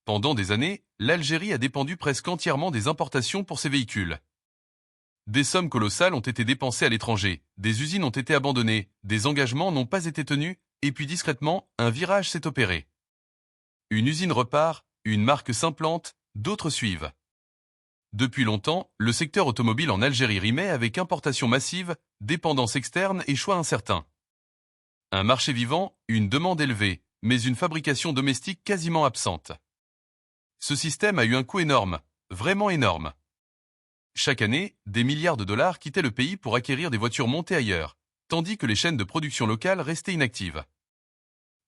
Pendant des années, l'Algérie a dépendu presque entièrement des importations pour ses véhicules. Des sommes colossales ont été dépensées à l'étranger, des usines ont été abandonnées, des engagements n'ont pas été tenus, et puis discrètement, un virage s'est opéré. Une usine repart, une marque s'implante, d'autres suivent. Depuis longtemps, le secteur automobile en Algérie rimait avec importation massive, dépendance externe et choix incertains. Un marché vivant, une demande élevée, mais une fabrication domestique quasiment absente. Ce système a eu un coût énorme, vraiment énorme. Chaque année, des milliards de dollars quittaient le pays pour acquérir des voitures montées ailleurs, tandis que les chaînes de production locales restaient inactives.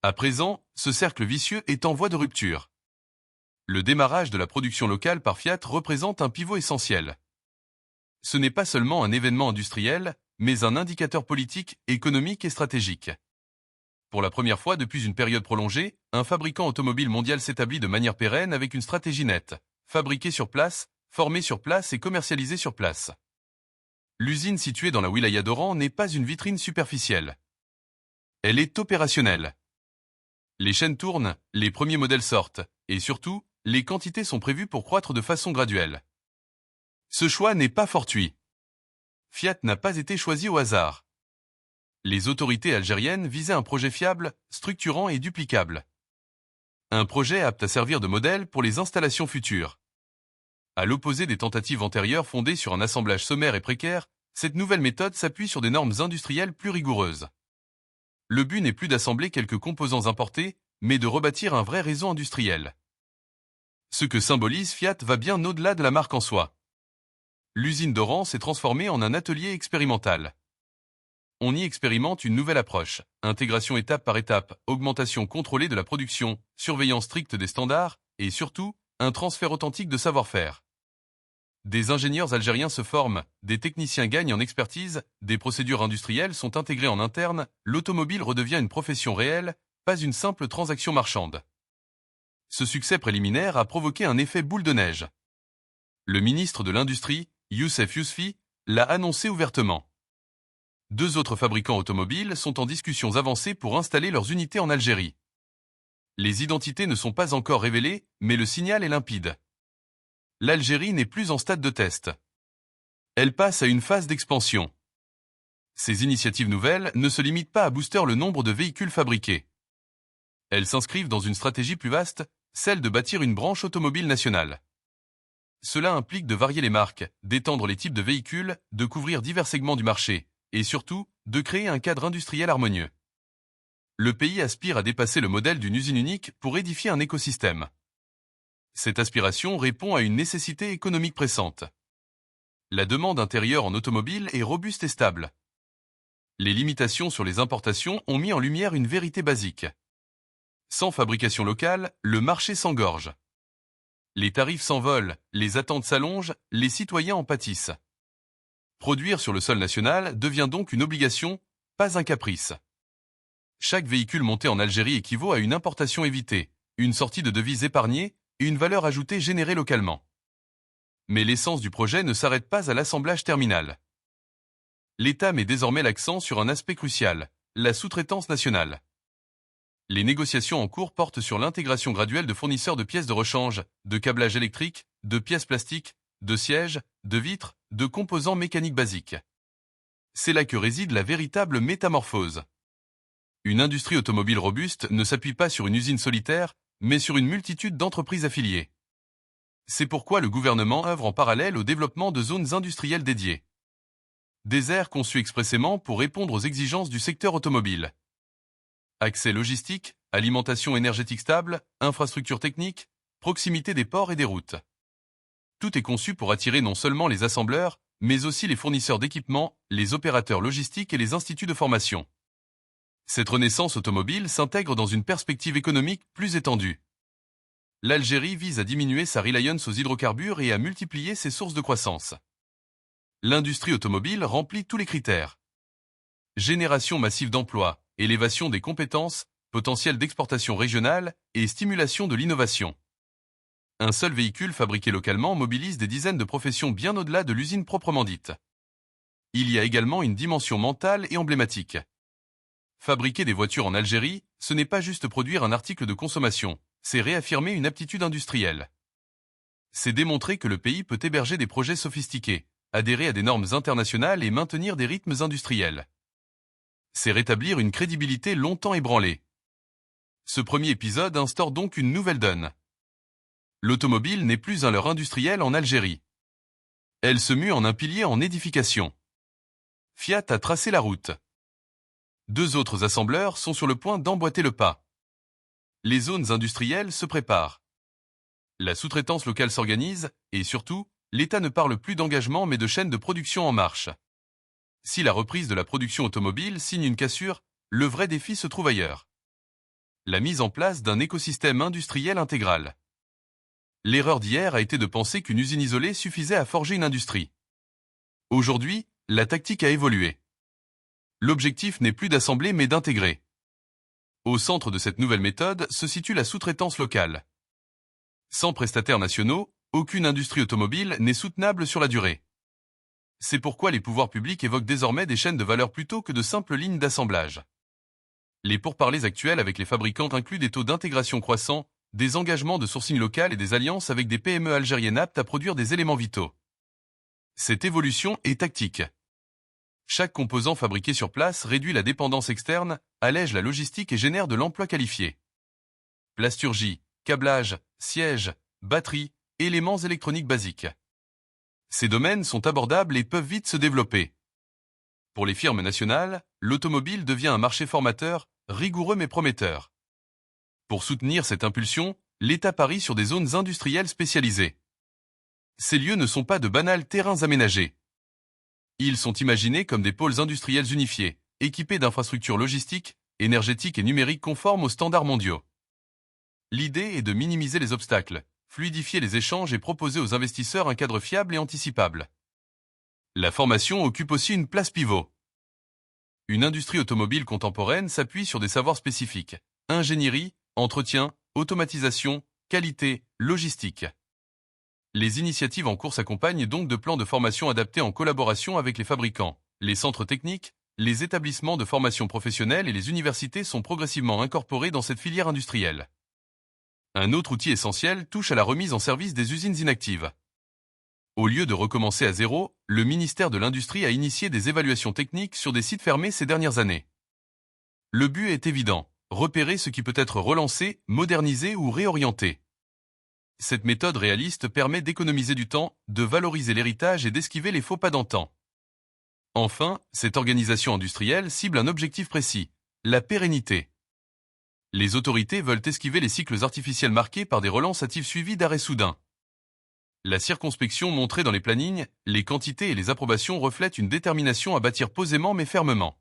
À présent, ce cercle vicieux est en voie de rupture. Le démarrage de la production locale par Fiat représente un pivot essentiel. Ce n'est pas seulement un événement industriel, mais un indicateur politique, économique et stratégique. Pour la première fois depuis une période prolongée, un fabricant automobile mondial s'établit de manière pérenne avec une stratégie nette, fabriqué sur place, formé sur place et commercialisé sur place. L'usine située dans la wilaya d'Oran n'est pas une vitrine superficielle. Elle est opérationnelle. Les chaînes tournent, les premiers modèles sortent, et surtout, les quantités sont prévues pour croître de façon graduelle. Ce choix n'est pas fortuit. Fiat n'a pas été choisi au hasard. Les autorités algériennes visaient un projet fiable, structurant et duplicable. Un projet apte à servir de modèle pour les installations futures. À l'opposé des tentatives antérieures fondées sur un assemblage sommaire et précaire, cette nouvelle méthode s'appuie sur des normes industrielles plus rigoureuses. Le but n'est plus d'assembler quelques composants importés, mais de rebâtir un vrai réseau industriel. Ce que symbolise Fiat va bien au-delà de la marque en soi. L'usine d'Oran s'est transformée en un atelier expérimental. On y expérimente une nouvelle approche, intégration étape par étape, augmentation contrôlée de la production, surveillance stricte des standards, et surtout, un transfert authentique de savoir-faire. Des ingénieurs algériens se forment, des techniciens gagnent en expertise, des procédures industrielles sont intégrées en interne, l'automobile redevient une profession réelle, pas une simple transaction marchande. Ce succès préliminaire a provoqué un effet boule de neige. Le ministre de l'Industrie, Youssef Yousfi, l'a annoncé ouvertement. 2 autres fabricants automobiles sont en discussions avancées pour installer leurs unités en Algérie. Les identités ne sont pas encore révélées, mais le signal est limpide. L'Algérie n'est plus en stade de test. Elle passe à une phase d'expansion. Ces initiatives nouvelles ne se limitent pas à booster le nombre de véhicules fabriqués. Elles s'inscrivent dans une stratégie plus vaste, celle de bâtir une branche automobile nationale. Cela implique de varier les marques, d'étendre les types de véhicules, de couvrir divers segments du marché, et surtout, de créer un cadre industriel harmonieux. Le pays aspire à dépasser le modèle d'une usine unique pour édifier un écosystème. Cette aspiration répond à une nécessité économique pressante. La demande intérieure en automobile est robuste et stable. Les limitations sur les importations ont mis en lumière une vérité basique. Sans fabrication locale, le marché s'engorge. Les tarifs s'envolent, les attentes s'allongent, les citoyens en pâtissent. Produire sur le sol national devient donc une obligation, pas un caprice. Chaque véhicule monté en Algérie équivaut à une importation évitée, une sortie de devises épargnée et une valeur ajoutée générée localement. Mais l'essence du projet ne s'arrête pas à l'assemblage terminal. L'État met désormais l'accent sur un aspect crucial, la sous-traitance nationale. Les négociations en cours portent sur l'intégration graduelle de fournisseurs de pièces de rechange, de câblage électrique, de pièces plastiques, de sièges, de vitres, de composants mécaniques basiques. C'est là que réside la véritable métamorphose. Une industrie automobile robuste ne s'appuie pas sur une usine solitaire, mais sur une multitude d'entreprises affiliées. C'est pourquoi le gouvernement œuvre en parallèle au développement de zones industrielles dédiées. Des aires conçues expressément pour répondre aux exigences du secteur automobile. Accès logistique, alimentation énergétique stable, infrastructures techniques, proximité des ports et des routes. Tout est conçu pour attirer non seulement les assembleurs, mais aussi les fournisseurs d'équipements, les opérateurs logistiques et les instituts de formation. Cette renaissance automobile s'intègre dans une perspective économique plus étendue. L'Algérie vise à diminuer sa reliance aux hydrocarbures et à multiplier ses sources de croissance. L'industrie automobile remplit tous les critères. Génération massive d'emplois, élévation des compétences, potentiel d'exportation régionale et stimulation de l'innovation. Un seul véhicule fabriqué localement mobilise des dizaines de professions bien au-delà de l'usine proprement dite. Il y a également une dimension mentale et emblématique. Fabriquer des voitures en Algérie, ce n'est pas juste produire un article de consommation, c'est réaffirmer une aptitude industrielle. C'est démontrer que le pays peut héberger des projets sophistiqués, adhérer à des normes internationales et maintenir des rythmes industriels. C'est rétablir une crédibilité longtemps ébranlée. Ce premier épisode instaure donc une nouvelle donne. L'automobile n'est plus un leurre industriel en Algérie. Elle se mue en un pilier en édification. Fiat a tracé la route. Deux autres assembleurs sont sur le point d'emboîter le pas. Les zones industrielles se préparent. La sous-traitance locale s'organise, et surtout, l'État ne parle plus d'engagement mais de chaîne de production en marche. Si la reprise de la production automobile signe une cassure, le vrai défi se trouve ailleurs. La mise en place d'un écosystème industriel intégral. L'erreur d'hier a été de penser qu'une usine isolée suffisait à forger une industrie. Aujourd'hui, la tactique a évolué. L'objectif n'est plus d'assembler mais d'intégrer. Au centre de cette nouvelle méthode se situe la sous-traitance locale. Sans prestataires nationaux, aucune industrie automobile n'est soutenable sur la durée. C'est pourquoi les pouvoirs publics évoquent désormais des chaînes de valeur plutôt que de simples lignes d'assemblage. Les pourparlers actuels avec les fabricants incluent des taux d'intégration croissants, des engagements de sourcing local et des alliances avec des PME algériennes aptes à produire des éléments vitaux. Cette évolution est tactique. Chaque composant fabriqué sur place réduit la dépendance externe, allège la logistique et génère de l'emploi qualifié. Plasturgie, câblage, sièges, batteries, éléments électroniques basiques. Ces domaines sont abordables et peuvent vite se développer. Pour les firmes nationales, l'automobile devient un marché formateur, rigoureux mais prometteur. Pour soutenir cette impulsion, l'État parie sur des zones industrielles spécialisées. Ces lieux ne sont pas de banals terrains aménagés. Ils sont imaginés comme des pôles industriels unifiés, équipés d'infrastructures logistiques, énergétiques et numériques conformes aux standards mondiaux. L'idée est de minimiser les obstacles, fluidifier les échanges et proposer aux investisseurs un cadre fiable et anticipable. La formation occupe aussi une place pivot. Une industrie automobile contemporaine s'appuie sur des savoirs spécifiques, ingénierie, entretien, automatisation, qualité, logistique. Les initiatives en cours s'accompagnent donc de plans de formation adaptés en collaboration avec les fabricants, les centres techniques, les établissements de formation professionnelle et les universités sont progressivement incorporés dans cette filière industrielle. Un autre outil essentiel touche à la remise en service des usines inactives. Au lieu de recommencer à zéro, le ministère de l'Industrie a initié des évaluations techniques sur des sites fermés ces dernières années. Le but est évident, repérer ce qui peut être relancé, modernisé ou réorienté. Cette méthode réaliste permet d'économiser du temps, de valoriser l'héritage et d'esquiver les faux pas d'antan. Enfin, cette organisation industrielle cible un objectif précis, la pérennité. Les autorités veulent esquiver les cycles artificiels marqués par des relances hâtives suivies d'arrêts soudains. La circonspection montrée dans les plannings, les quantités et les approbations reflètent une détermination à bâtir posément mais fermement.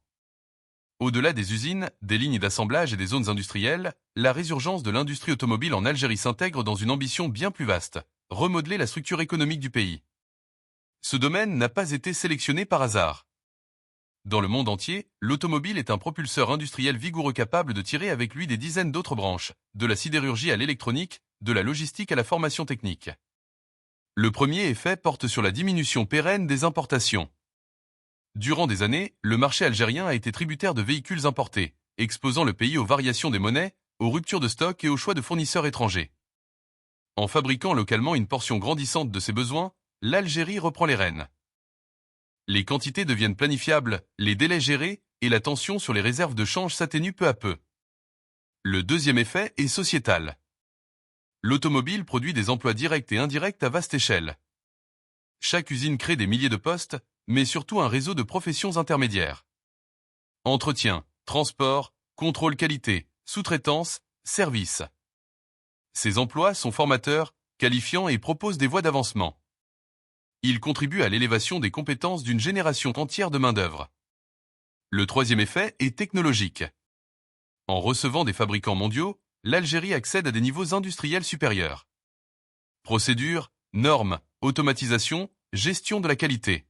Au-delà des usines, des lignes d'assemblage et des zones industrielles, la résurgence de l'industrie automobile en Algérie s'intègre dans une ambition bien plus vaste, remodeler la structure économique du pays. Ce domaine n'a pas été sélectionné par hasard. Dans le monde entier, l'automobile est un propulseur industriel vigoureux capable de tirer avec lui des dizaines d'autres branches, de la sidérurgie à l'électronique, de la logistique à la formation technique. Le premier effet porte sur la diminution pérenne des importations. Durant des années, le marché algérien a été tributaire de véhicules importés, exposant le pays aux variations des monnaies, aux ruptures de stock et aux choix de fournisseurs étrangers. En fabriquant localement une portion grandissante de ses besoins, l'Algérie reprend les rênes. Les quantités deviennent planifiables, les délais gérés et la tension sur les réserves de change s'atténue peu à peu. Le deuxième effet est sociétal. L'automobile produit des emplois directs et indirects à vaste échelle. Chaque usine crée des milliers de postes, mais surtout un réseau de professions intermédiaires. Entretien, transport, contrôle qualité, sous-traitance, service. Ces emplois sont formateurs, qualifiants et proposent des voies d'avancement. Ils contribuent à l'élévation des compétences d'une génération entière de main-d'œuvre. Le troisième effet est technologique. En recevant des fabricants mondiaux, l'Algérie accède à des niveaux industriels supérieurs. Procédures, normes, automatisation, gestion de la qualité.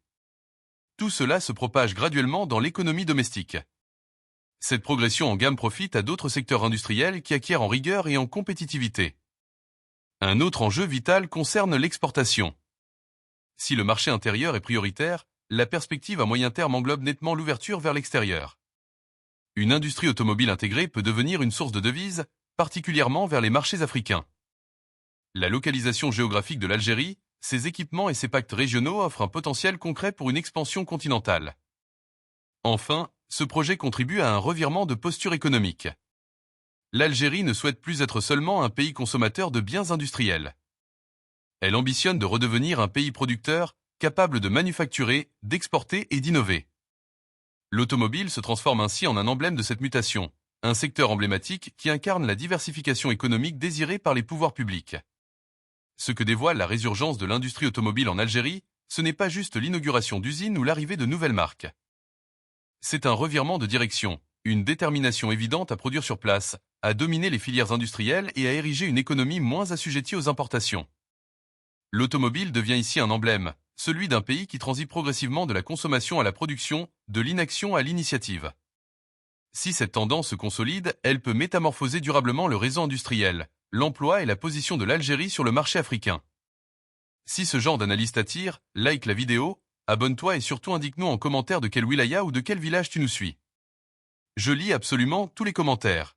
Tout cela se propage graduellement dans l'économie domestique. Cette progression en gamme profite à d'autres secteurs industriels qui acquièrent en rigueur et en compétitivité. Un autre enjeu vital concerne l'exportation. Si le marché intérieur est prioritaire, la perspective à moyen terme englobe nettement l'ouverture vers l'extérieur. Une industrie automobile intégrée peut devenir une source de devises, particulièrement vers les marchés africains. La localisation géographique de l'Algérie, ses équipements et ses pactes régionaux offrent un potentiel concret pour une expansion continentale. Enfin, ce projet contribue à un revirement de posture économique. L'Algérie ne souhaite plus être seulement un pays consommateur de biens industriels. Elle ambitionne de redevenir un pays producteur, capable de manufacturer, d'exporter et d'innover. L'automobile se transforme ainsi en un emblème de cette mutation, un secteur emblématique qui incarne la diversification économique désirée par les pouvoirs publics. Ce que dévoile la résurgence de l'industrie automobile en Algérie, ce n'est pas juste l'inauguration d'usines ou l'arrivée de nouvelles marques. C'est un revirement de direction, une détermination évidente à produire sur place, à dominer les filières industrielles et à ériger une économie moins assujettie aux importations. L'automobile devient ici un emblème, celui d'un pays qui transite progressivement de la consommation à la production, de l'inaction à l'initiative. Si cette tendance se consolide, elle peut métamorphoser durablement le réseau industriel, l'emploi et la position de l'Algérie sur le marché africain. Si ce genre d'analyse t'attire, like la vidéo, abonne-toi et surtout indique-nous en commentaire de quel wilaya ou de quel village tu nous suis. Je lis absolument tous les commentaires.